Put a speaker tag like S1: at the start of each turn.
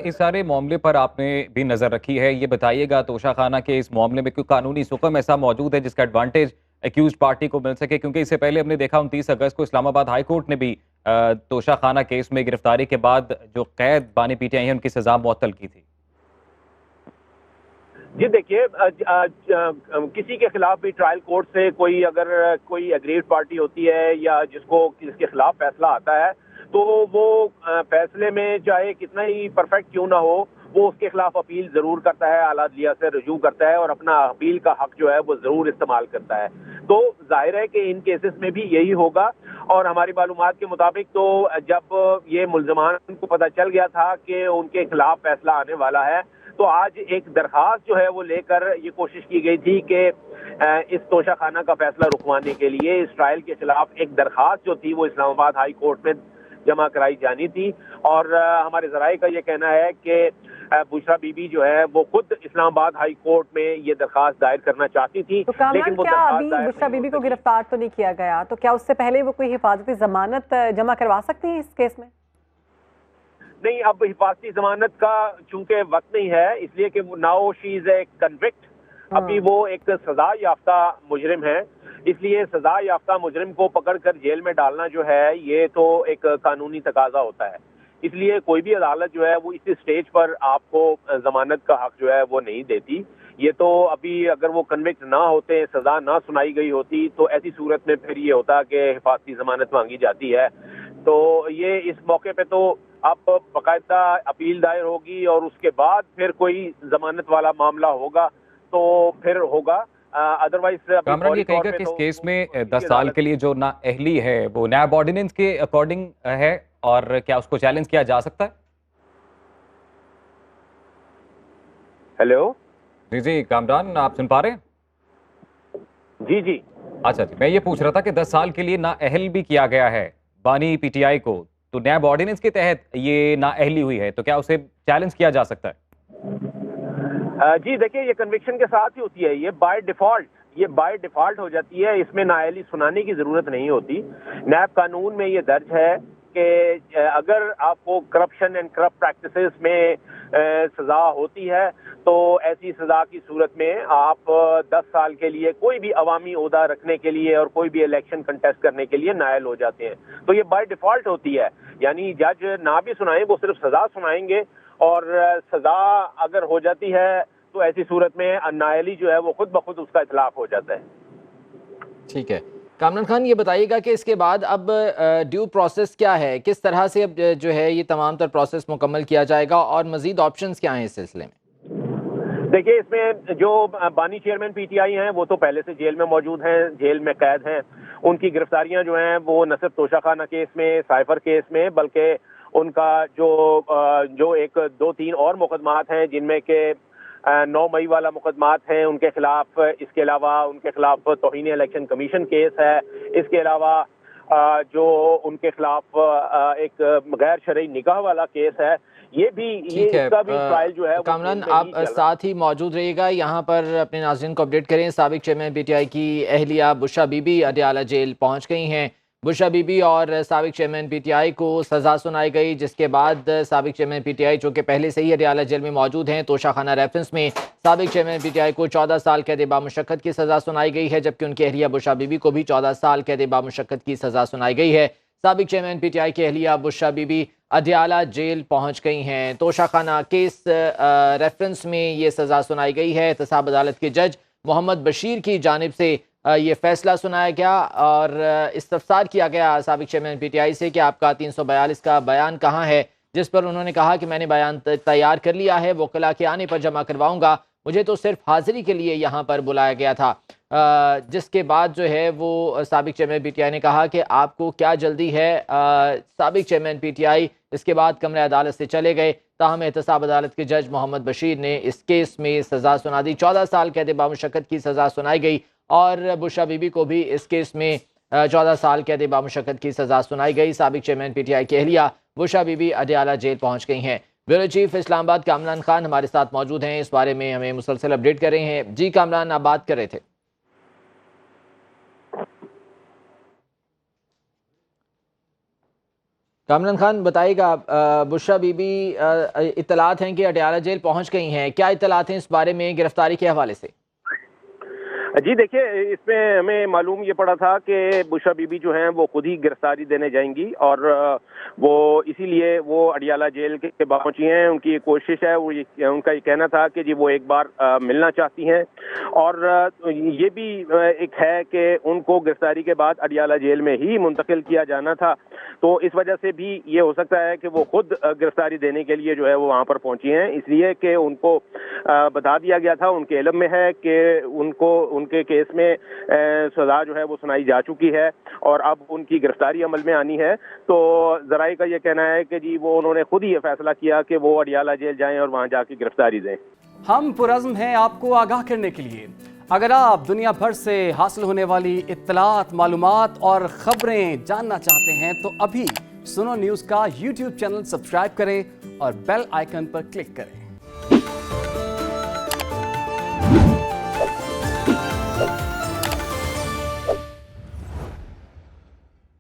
S1: اس سارے معاملے پر آپ نے بھی نظر رکھی ہے، یہ بتائیے گا توشہ خانہ کے اس معاملے میں کوئی قانونی سکم ایسا موجود ہے جس کا ایڈوانٹیج ایکیوزڈ پارٹی کو مل سکے؟ کیونکہ اس سے پہلے ہم نے دیکھا 29 اگست کو اسلام آباد ہائی کورٹ نے بھی توشہ خانہ کیس میں گرفتاری کے بعد جو قید بانی پی ٹی آئی ہیں ان کی سزا معطل کی تھی۔
S2: جی دیکھیے، کسی کے خلاف بھی ٹرائل کورٹ سے اگر کوئی اگریوڈ پارٹی ہوتی ہے یا جس کے خلاف فیصلہ آتا ہے تو وہ فیصلے میں چاہے کتنا ہی پرفیکٹ کیوں نہ ہو، وہ اس کے خلاف اپیل ضرور کرتا ہے، اعلیٰ عدلیہ سے رجوع کرتا ہے اور اپنا اپیل کا حق جو ہے وہ ضرور استعمال کرتا ہے۔ تو ظاہر ہے کہ ان کیسز میں بھی یہی ہوگا، اور ہماری معلومات کے مطابق تو جب یہ ملزمان کو پتہ چل گیا تھا کہ ان کے خلاف فیصلہ آنے والا ہے تو آج ایک درخواست جو ہے وہ لے کر یہ کوشش کی گئی تھی کہ اس توشہ خانہ کا فیصلہ رکوانے کے لیے اس ٹرائل کے خلاف ایک درخواست جو تھی وہ اسلام آباد ہائی کورٹ میں جمع کرائی جانی تھی، اور ہمارے ذرائع کا یہ کہنا ہے کہ بشرا بی بی جو ہے وہ خود اسلام آباد ہائی کورٹ میں یہ درخواست دائر کرنا چاہتی تھی،
S3: لیکن وہ کیا ابھی بشرا بی بی کو گرفتار تو نہیں کیا گیا، تو کیا اس سے پہلے وہ کوئی حفاظتی ضمانت جمع کروا سکتی ہیں اس کیس میں؟
S2: نہیں، اب حفاظتی ضمانت کا چونکہ وقت نہیں ہے، اس لیے کہ now she is a convict, ابھی وہ ایک سزا یافتہ مجرم ہے، اس لیے سزا یافتہ مجرم کو پکڑ کر جیل میں ڈالنا جو ہے یہ تو ایک قانونی تقاضا ہوتا ہے، اس لیے کوئی بھی عدالت جو ہے وہ اسی سٹیج پر آپ کو ضمانت کا حق جو ہے وہ نہیں دیتی۔ یہ تو ابھی اگر وہ کنوکٹ نہ ہوتے، سزا نہ سنائی گئی ہوتی تو ایسی صورت میں پھر یہ ہوتا کہ حفاظتی ضمانت مانگی جاتی ہے۔ تو یہ اس موقع پہ تو اب باقاعدہ اپیل دائر ہوگی اور اس کے بعد پھر کوئی ضمانت والا معاملہ ہوگا تو پھر ہوگا، ادروائز
S1: کامران یہ کہے گا کہ اس کیس میں 10 سال کے لیے جو نااہلی ہے وہ نیب آرڈیننس کے اکارڈنگ ہے، اور کیا اس کو چیلنج کیا جا سکتا ہے؟
S2: ہیلو
S1: جی کامران آپ سن پا رہے ہیں؟
S2: جی
S1: اچھا جی، میں یہ پوچھ رہا تھا کہ 10 سال کے لیے نااہل بھی کیا گیا ہے بانی پی ٹی آئی کو، تو نیب آرڈیننس کے تحت یہ نااہلی ہوئی ہے تو کیا اسے چیلنج کیا جا سکتا ہے؟
S2: جی دیکھیں، یہ کنوکشن کے ساتھ ہی ہوتی ہے، یہ بائی ڈیفالٹ ہو جاتی ہے، اس میں نااہلی سنانے کی ضرورت نہیں ہوتی۔ نیب قانون میں یہ درج ہے کہ اگر آپ کو کرپشن اینڈ کرپٹ پریکٹسز میں سزا ہوتی ہے تو ایسی سزا کی صورت میں آپ 10 سال کے لیے کوئی بھی عوامی عہدہ رکھنے کے لیے اور کوئی بھی الیکشن کنٹیسٹ کرنے کے لیے نااہل ہو جاتے ہیں، تو یہ بائی ڈیفالٹ ہوتی ہے، یعنی جج نہ بھی سنائیں، وہ صرف سزا سنائیں گے، اور سزا اگر ہو جاتی ہے تو ایسی صورت میں نااہلی جو ہے وہ خود بخود اس کا اطلاق ہو جاتا ہے۔
S4: ٹھیک ہے، کامران خان یہ بتائیے گا کہ اس کے بعد اب ڈیو پروسیس کیا ہے، کس طرح سے اب جو ہے یہ تمام تر پروسیس مکمل کیا جائے گا اور مزید آپشنز کیا ہیں اس سلسلے میں؟
S2: دیکھیے، اس میں جو بانی چیئرمین پی ٹی آئی ہیں وہ تو پہلے سے جیل میں موجود ہیں، جیل میں قید ہیں، ان کی گرفتاریاں جو ہیں وہ نہ صرف توشہ خانہ کیس میں، سائفر کیس میں، بلکہ ان کا جو ایک 2-3 اور مقدمات ہیں جن میں کہ 9 مئی والا مقدمات ہیں ان کے خلاف، اس کے علاوہ ان کے خلاف توہین الیکشن کمیشن کیس ہے، اس کے علاوہ جو ان کے خلاف ایک غیر شرعی نکاح والا کیس ہے، یہ بھی اس کا بھی ٹرائل جو ہے
S4: کامران آپ ساتھ ہی موجود رہیے گا، یہاں پر اپنے ناظرین کو اپڈیٹ کریں۔ سابق چیئرمین پی ٹی آئی کی اہلیہ بشرا بی بی اڈیالہ جیل پہنچ گئی ہیں۔ بشرا بی بی اور سابق چیئرمین پی ٹی آئی کو سزا سنائی گئی، جس کے بعد سابق چیئرمین پی ٹی آئی جو کہ پہلے سے ہی اڈیالہ جیل میں موجود ہیں، توشہ خانہ ریفرنس میں سابق چیئرمین پی ٹی آئی کو 14 سال قید بامشقت کی سزا سنائی گئی ہے، جبکہ ان کی اہلیہ بشرا بی بی کو بھی 14 سال قید بامشقت کی سزا سنائی گئی ہے۔ سابق چیئرمین پی ٹی آئی کی اہلیہ بشرا بی بی اڈیالہ جیل پہنچ گئی ہیں۔ توشہ خانہ کیس ریفرنس میں یہ سزا سنائی گئی ہے۔ احتساب عدالت کے جج محمد بشیر کی جانب سے یہ فیصلہ سنایا گیا اور استفسار کیا گیا سابق چیئرمین پی ٹی آئی سے کہ آپ کا 342 کا بیان کہاں ہے، جس پر انہوں نے کہا کہ میں نے بیان تیار کر لیا ہے، وکلاء کے آنے پر جمع کرواؤں گا، مجھے تو صرف حاضری کے لیے یہاں پر بلایا گیا تھا۔ جس کے بعد جو ہے وہ سابق چیئرمین پی ٹی آئی نے کہا کہ آپ کو کیا جلدی ہے۔ سابق چیئرمین پی ٹی آئی اس کے بعد کمرہ عدالت سے چلے گئے، تاہم احتساب عدالت کے جج محمد بشیر نے اس کیس میں سزا سنا دی، 14 سال قید بامشقت کی سزا سنائی گئی، اور بشرا بی بی کو بھی اس کیس میں 14 سال قید بامشقت کی سزا سنائی گئی۔ سابق چیئرمین پی ٹی آئی کی اہلیہ بشرا بی بی اڈیالہ جیل پہنچ گئی ہیں۔ بیورو چیف اسلام آباد کامران خان ہمارے ساتھ موجود ہیں، اس بارے میں ہمیں مسلسل اپڈیٹ کر رہے ہیں۔ جی کامران، آپ بات کر رہے تھے۔ کامران خان بتائے گا، بشرا بی بی اطلاعات ہیں کہ اڈیالہ جیل پہنچ گئی ہیں، کیا اطلاعات ہیں اس بارے میں گرفتاری کے حوالے سے؟
S2: جی دیکھیے، اس میں ہمیں معلوم یہ پڑا تھا کہ بشرا بی بی جو ہیں وہ خود ہی گرفتاری دینے جائیں گی، اور وہ اسی لیے وہ اڈیالہ جیل کے پہنچی ہیں۔ ان کی یہ کوشش ہے، ان کا یہ کہنا تھا کہ جی وہ ایک بار ملنا چاہتی ہیں، اور یہ بھی ایک ہے کہ ان کو گرفتاری کے بعد اڈیالہ جیل میں ہی منتقل کیا جانا تھا، تو اس وجہ سے بھی یہ ہو سکتا ہے کہ وہ خود گرفتاری دینے کے لیے جو ہے وہ وہاں پر پہنچی ہیں، اس لیے کہ ان کو بتا دیا گیا تھا، ان کے علم میں ہے کہ ان کے کیس میں سزا جو ہے وہ سنائی جا چکی ہے، اور اب ان کی گرفتاری عمل میں آنی ہے۔ تو ذرائع کا یہ کہنا ہے کہ جی وہ انہوں نے خود ہی یہ فیصلہ کیا کہ وہ اڈیالہ جیل جائیں اور وہاں جا کے گرفتاری دیں۔
S5: ہم پرعزم ہیں آپ کو آگاہ کرنے کے لیے۔ اگر آپ دنیا بھر سے حاصل ہونے والی اطلاعات، معلومات اور خبریں جاننا چاہتے ہیں تو ابھی سنو نیوز کا یوٹیوب چینل سبسکرائب کریں اور بیل آئیکن پر کلک کریں۔